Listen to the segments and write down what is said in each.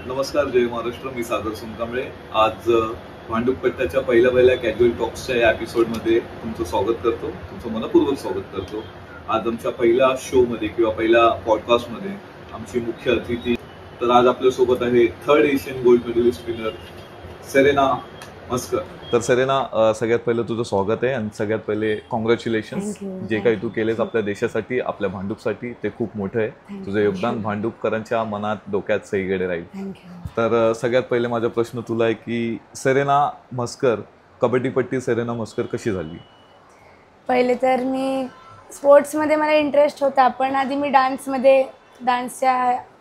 नमस्कार, जय महाराष्ट्र. मी सागर सोनकांबळे. आज भांडुपट्ट्याच्या पहिल्या कॅज्युअल टॉक्सच्या या एपिसोडमध्ये तुमचं स्वागत करतो, तुमचं मनपूर्वक स्वागत करतो. आज आमच्या पहिल्या शोमध्ये किंवा पहिल्या पॉडकास्टमध्ये आमची मुख्य अतिथी, तर आज आपल्यासोबत आहे third Asian gold medalist winner Serena Maskar. तर सेरेना, सगळ्यात पहिलं तुझं स्वागत आहे आणि सगळ्यात पहिले कॉंग्रॅच्युलेशन्स. जे काही तू केलेस आपल्या देशासाठी, आपल्या भांडूपसाठी, ते खूप मोठं आहे. तुझं योगदान भांडूपकरांच्या मनात, डोक्यात सगळीकडे राहील. तर सगळ्यात पहिले माझा प्रश्न तुला आहे की सेरेना मस्कर, कबड्डीपट्टी सेरेना मस्कर कशी झाली? पहिले तर मी स्पोर्ट्समध्ये मला इंटरेस्ट होता, पण आधी मी डान्सच्या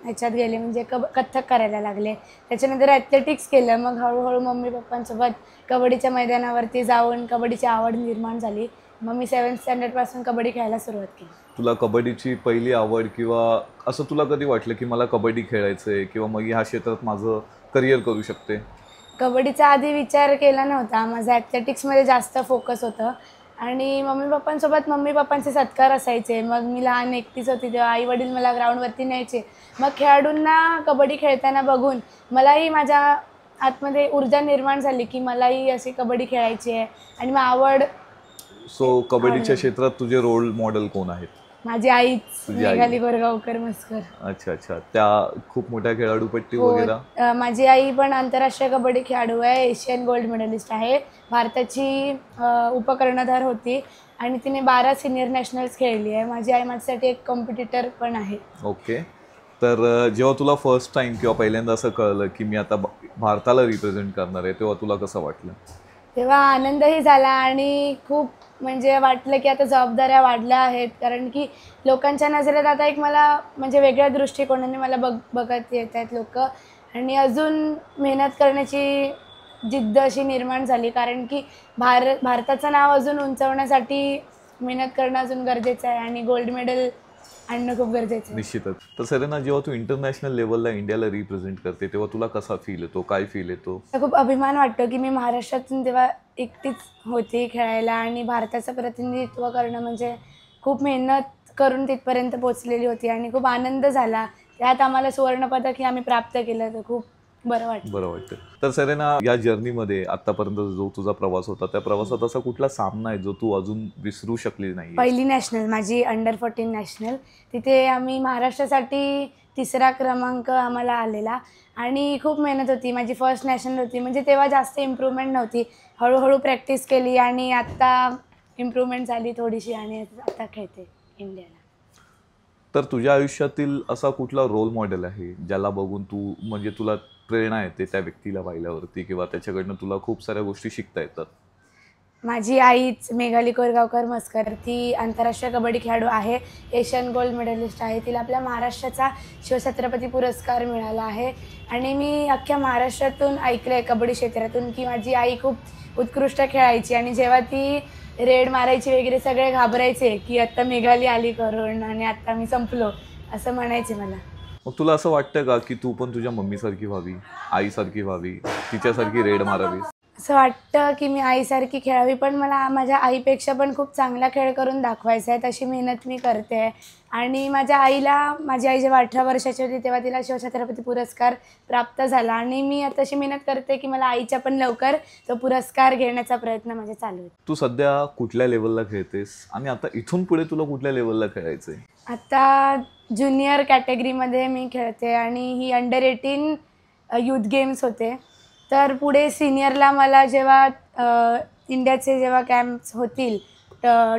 ह्याच्यात गेले, म्हणजे कथ्थक करायला लागले. त्याच्यानंतर ॲथलेटिक्स केलं. मग हळूहळू मम्मी पप्पांसोबत कबड्डीच्या मैदानावरती जाऊन कबड्डीची आवड निर्माण झाली. मग मी 7th स्टँडर्डपासून कबड्डी खेळायला सुरुवात केली. तुला कबड्डीची पहिली आवड किंवा असं तुला कधी वाटलं की मला कबड्डी खेळायचं आहे किंवा मग ह्या क्षेत्रात माझं करिअर करू शकते? कबड्डीचा आधी विचार केला नव्हता. माझं ॲथलेटिक्समध्ये जास्त फोकस होतं आणि मम्मी पप्पांचे सत्कार असायचे. मग मी लहान एकटीच होती तेव्हा आई वडील मला ग्राउंडवरती न्यायचे. मग खेळाडूंना कबड्डी खेळताना बघून मलाही माझ्या आतमध्ये ऊर्जा निर्माण झाली की मलाही अशी कबड्डी खेळायची आहे आणि मग आवड. सो कबड्डीच्या क्षेत्रात तुझे रोल मॉडेल कोण आहेत? माझी आईच, मेघाली कोरगावकर मस्कर. अच्छा, त्या खूप मोठ्या खेळाडूपट्टी वगैरे. माझी आई पण आंतरराष्ट्रीय कबड्डी खेळाडू आहे, एशियन गोल्ड मेडलिस्ट आहे, भारताची उपकर्णधार होती आणि तिने 12 सिनियर नॅशनल्स खेळली आहे. माझी आई माझ्यासाठी एक कॉम्पिटिटर पण आहे. ओके. तर जेव्हा तुला फर्स्ट टाइम किंवा पहिल्यांदा असं कळलं की मी आता भारताला रिप्रेझेंट करणार आहे, तेव्हा तुला कसं वाटलं? तेव्हा आनंदही झाला आणि खूप म्हणजे वाटलं की आता जबाबदाऱ्या वाढल्या आहेत, कारण की लोकांच्या नजरेत आता एक मला म्हणजे वेगळ्या दृष्टिकोनाने मला बघत येत आहेत लोक आणि अजून मेहनत करण्याची जिद्द अशी निर्माण झाली, कारण की भारताचं नाव अजून उंचावण्यासाठी मेहनत करणं अजून गरजेचं आहे आणि गोल्ड मेडल आणणं खूप गरजेचं आहे. निश्चितच. तर सेरेना, जेव्हा तू इंटरनॅशनल लेवलला इंडियाला रिप्रेझेंट करते तेव्हा तुला कसा फील येतो, काय फील येतो? खूप अभिमान वाटतो की मी महाराष्ट्रातून तेव्हा एकटीच होती खेळायला आणि भारताचं प्रतिनिधित्व करणं म्हणजे खूप मेहनत करून तिथपर्यंत पोचलेली होती आणि खूप आनंद झाला. त्यात आम्हाला सुवर्णपदक आम्ही प्राप्त केलं, तर खूप बरं वाटतं. तर सेरेना, या जर्नीमध्ये आतापर्यंत जो तुझा प्रवास होता त्या प्रवासात असा कुठला सामना आहे जो तू अजून विसरू शकली नाही? पहिली नॅशनल माझी अंडर-14 नॅशनल, तिथे आम्ही महाराष्ट्रासाठी 3रा क्रमांक आम्हाला आलेला आणि खूप मेहनत होती. माझी फर्स्ट नॅशनल होती, म्हणजे तेव्हा जास्त इम्प्रूव्हमेंट नव्हती. हळूहळू प्रॅक्टिस केली आणि आत्ता इम्प्रूव्हमेंट झाली थोडीशी आणि आता खेळते इंडियाला. तर तुझ्या आयुष्यातील असा कुठला रोल मॉडेल आहे ज्याला बघून तू म्हणजे तुला प्रेरणा येते त्या व्यक्तीला पाहिल्यावरती किंवा त्याच्याकडनं तुला खूप साऱ्या गोष्टी शिकता येतात? माझी आईच, मेघाली कोरगावकर मस्कर. ती आंतरराष्ट्रीय कबड्डी खेळाडू आहे, एशियन गोल्ड मेडलिस्ट आहे. तिला आपल्या महाराष्ट्राचा शिवछत्रपती पुरस्कार मिळाला आहे आणि मी अख्ख्या महाराष्ट्रातून ऐकलं आहे कबड्डी क्षेत्रातून की माझी आई खूप उत्कृष्ट खेळायची आणि जेव्हा ती रेड मारायची वगैरे सगळे घाबरायचे की आत्ता मेघाली आली करून आणि आत्ता मी संपलो असं म्हणायचे मला. मग तुला असं वाटतं का की तू पण तुझ्या मम्मीसारखी व्हावी, आईसारखी व्हावी, तिच्यासारखी रेड मारावी? असं वाटतं की मी आईसारखी खेळावी, पण मला माझ्या आईपेक्षा पण खूप चांगला खेळ करून दाखवायचा आहे, तशी मेहनत मी करते. आणि माझी आई जेव्हा 18 वर्षाची होती तेव्हा तिला शिवछत्रपती पुरस्कार प्राप्त झाला आणि मी आता अशी मेहनत करते की मला आईच्या पण लवकर तो पुरस्कार घेण्याचा प्रयत्न म्हणजे चालू आहे. तू सध्या कुठल्या लेवलला खेळतेस आणि आता इथून पुढे तुला कुठल्या लेवलला खेळायचं आहे? आता ज्युनियर कॅटेगरीमध्ये मी खेळते आणि ही अंडर-18 यूथ गेम्स होते. तर पुढे सिनियरला मला जेव्हा इंडियाचे जेव्हा कॅम्प्स होतील,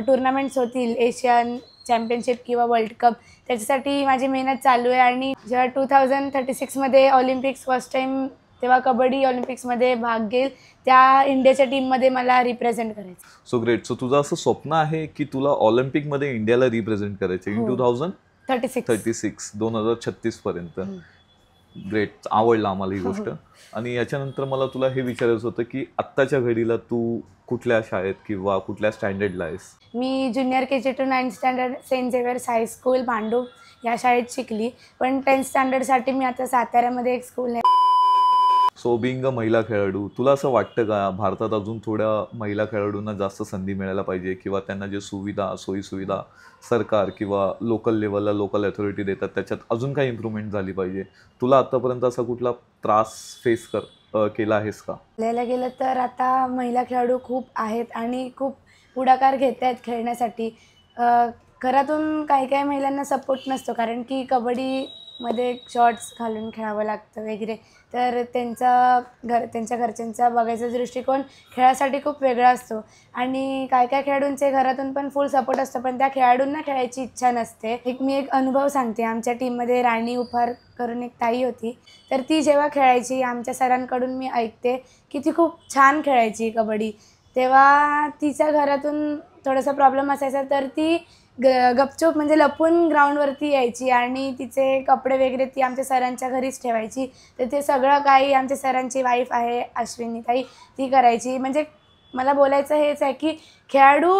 टुर्नामेंट्स होतील, एशियन चॅम्पियनशिप किंवा वर्ल्ड कप, त्याच्यासाठी माझी मेहनत चालू आहे. आणि जेव्हा 2036मध्ये ऑलिम्पिक्स फर्स्ट टाईम तेव्हा कबड्डी ऑलिम्पिक्समध्ये भाग घेईल, त्या इंडियाच्या टीममध्ये मला रिप्रेझेंट करायचं. So great. सो तुझं असं स्वप्न आहे की तुला ऑलिम्पिकमध्ये इंडियाला रिप्रेझेंट करायचं इन 2036 पर्यंत? ग्रेट. आवडलं आम्हाला ही गोष्ट. आणि याच्यानंतर मला तुला हे विचारायचं होतं की आत्ताच्या घडीला तू कुठल्या शाळेत किंवा कुठल्या स्टँडर्डला आहेस? मी junior KG to 9th standard Saint Xavier's high school Bhandup या शाळेत शिकली, पण 10th स्टँडर्डसाठी मी आता साताऱ्यामध्ये एक स्कूल आहे. सो बिंग अ महिला खेळाडू, तुला असं वाटतं का भारतात अजून थोड्या महिला खेळाडूंना जास्त संधी मिळायला पाहिजे किंवा त्यांना जे सुविधा सोयीसुविधा सरकार किंवा लोकल लेवलला लोकल अथॉरिटी देतात त्याच्यात अजून काही इम्प्रूव्हमेंट झाली पाहिजे? तुला आत्तापर्यंत असा कुठला त्रास फेस केला आहेस का? बोलायला गेलं तर आता महिला खेळाडू खूप आहेत आणि खूप पुढाकार घेत आहेत खेळण्यासाठी. घरातून काही काही महिलांना सपोर्ट नसतो, कारण की कबड्डीमध्ये शॉर्ट्स घालून खेळावं लागतं वगैरे. तर त्यांच्या घरच्यांचा बघायचा दृष्टिकोन खेळासाठी खूप वेगळा असतो आणि काय काय खेळाडूंचे घरातून पण फुल सपोर्ट असतो, पण त्या खेळाडूंना खेळायची इच्छा नसते. मी एक अनुभव सांगते. आमच्या टीममध्ये राणी उफार करून एक ताई होती. तर ती जेव्हा खेळायची, आमच्या सरांकडून मी ऐकते की ती खूप छान खेळायची कबड्डी. तेव्हा तिच्या घरातून थोडासा प्रॉब्लेम असायचा, तर ती गपचूप म्हणजे लपून ग्राउंडवरती यायची आणि तिचे कपडे वगैरे ती आमच्या सरांच्या घरीच ठेवायची. तर ते सगळं काही आमच्या सरांची वाईफ आहे अश्विनी ताई, ती करायची. म्हणजे मला बोलायचं हेच आहे की खेळाडू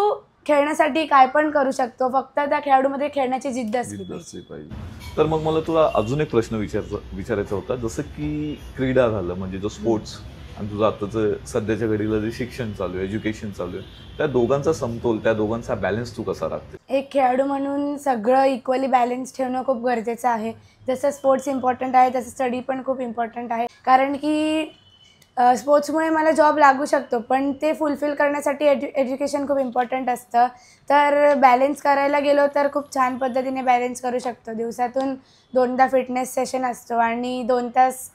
खेळण्यासाठी काय पण करू शकतो, फक्त त्या खेळाडूमध्ये खेळण्याची जिद्द असली पाहिजे. तर मग मला तुला अजून एक प्रश्न विचारायचा होता. जसं की क्रीडा झालं म्हणजे जो स्पोर्ट्स आणि तुझं आताचं सध्याच्या घडीला जे शिक्षण चालू आहे, एज्युकेशन चालू आहे, त्या दोघांचा समतोल, त्या दोघांचा बॅलन्स तू कसा राखते? एक खेळाडू म्हणून सगळं इक्वली बॅलन्स ठेवणं खूप गरजेचं आहे. जसं स्पोर्ट्स इम्पॉर्टंट आहे तसं स्टडी पण खूप इम्पॉर्टंट आहे. कारण की स्पोर्ट्समुळे मला जॉब लागू शकतो, पण ते फुलफिल करण्यासाठी एज्युकेशन खूप इम्पॉर्टंट असतं. तर बॅलन्स करायला गेलो तर खूप छान पद्धतीने बॅलन्स करू शकतो. दिवसातून 2दा फिटनेस सेशन असतो आणि 2 तास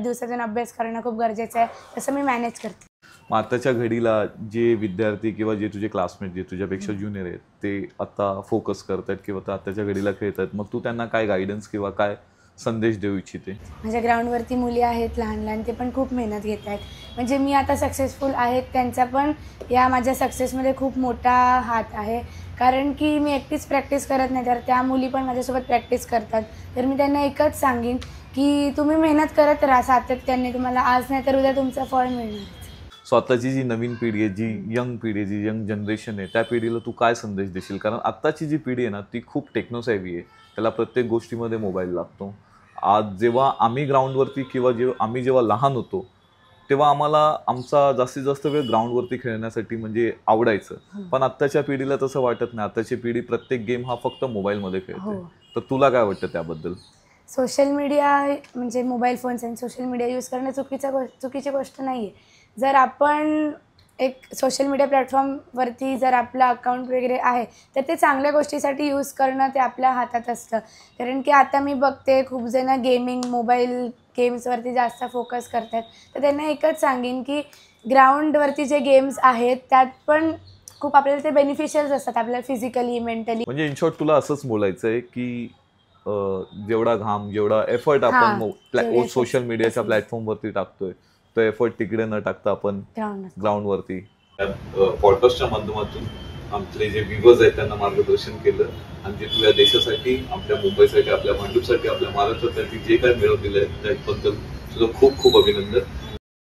दिवसातून अभ्यास करणं खूप गरजेचं आहे. तसं मी मॅनेज करते. मग आताच्या घडीला जे विद्यार्थी किंवा जे तुझे क्लासमेट जे तुझ्यापेक्षा ज्युनियर आहेत ते आता फोकस करतात किंवा आताच्या घडीला खेळतात, मग तू त्यांना काय गायडन्स किंवा काय संदेश देऊ इच्छिते? माझ्या ग्राउंडवरती मुली आहेत लहान लहान, ते पण खूप मेहनत घेत आहेत. म्हणजे मी आता सक्सेसफुल आहेत, त्यांचा पण या माझ्या सक्सेसमध्ये खूप मोठा हात आहे. कारण की मी एकटीच प्रॅक्टिस करत नाही, तर त्या मुली पण माझ्यासोबत प्रॅक्टिस करतात. तर मी त्यांना एकच सांगेन की तुम्ही मेहनत करत राहा सातत्याने, तुम्हाला आज नाही तर उद्या तुमचं फळ मिळणार. सो आताची जी नवीन पिढी आहे, जी यंग पिढी आहे, जी यंग जनरेशन आहे, त्या पिढीला तू काय संदेश देशील? कारण आत्ताची जी पिढी आहे ना ती खूप टेक्नोसेव्ही आहे. त्याला प्रत्येक गोष्टीमध्ये मोबाईल लागतो. आज जेव्हा आम्ही ग्राउंडवरती किंवा आम्ही जेव्हा लहान होतो तेव्हा आम्हाला आमचा जास्तीत जास्त वेळ ग्राउंडवरती खेळण्यासाठी म्हणजे आवडायचं. पण आत्ताच्या पिढीला तसं वाटत नाही. आत्ताची पिढी प्रत्येक गेम हा फक्त मोबाईलमध्ये खेळते. तर तुला काय वाटतं त्याबद्दल? सोशल मीडिया म्हणजे मोबाईल फोन्स आणि सोशल मीडिया यूज करणं चुकीची गोष्ट नाही आहे. जर आपण एक सोशल मीडिया प्लॅटफॉर्मवरती जर आपलं अकाउंट वगैरे आहे तर ते चांगल्या गोष्टीसाठी यूज करणं ते आपल्या हातात असतं. कारण की आता मी बघते खूप जण गेमिंग मोबाईल गेम्सवरती जास्त फोकस करतात. तर त्यांना एकच सांगेन की ग्राउंडवरती जे गेम्स आहेत त्यात पण खूप आपल्याला ते बेनिफिशियल असतात आपल्याला फिजिकली मेंटली. म्हणजे इन शॉर्ट तुला असंच बोलायचं आहे की जेवढा घाम जेवढा एफर्ट आपण सोशल मीडियाच्या प्लॅटफॉर्मवरती टाकतोय तो एफर्ट तिकडे न टाकता आपण ग्राउंडवरती पॉडकास्टच्या माध्यमातून आपले जे व्ह्यूअर्स आहेत त्यांना मार्गदर्शन केलं आणि जे तुझ्या देशासाठी, आपल्या मुंबईसाठी, आपल्या भांडूपसाठी, आपल्या महाराष्ट्रासाठी जे काय मिळवलेलं आहे त्याबद्दल तुझं खूप खूप अभिनंदन.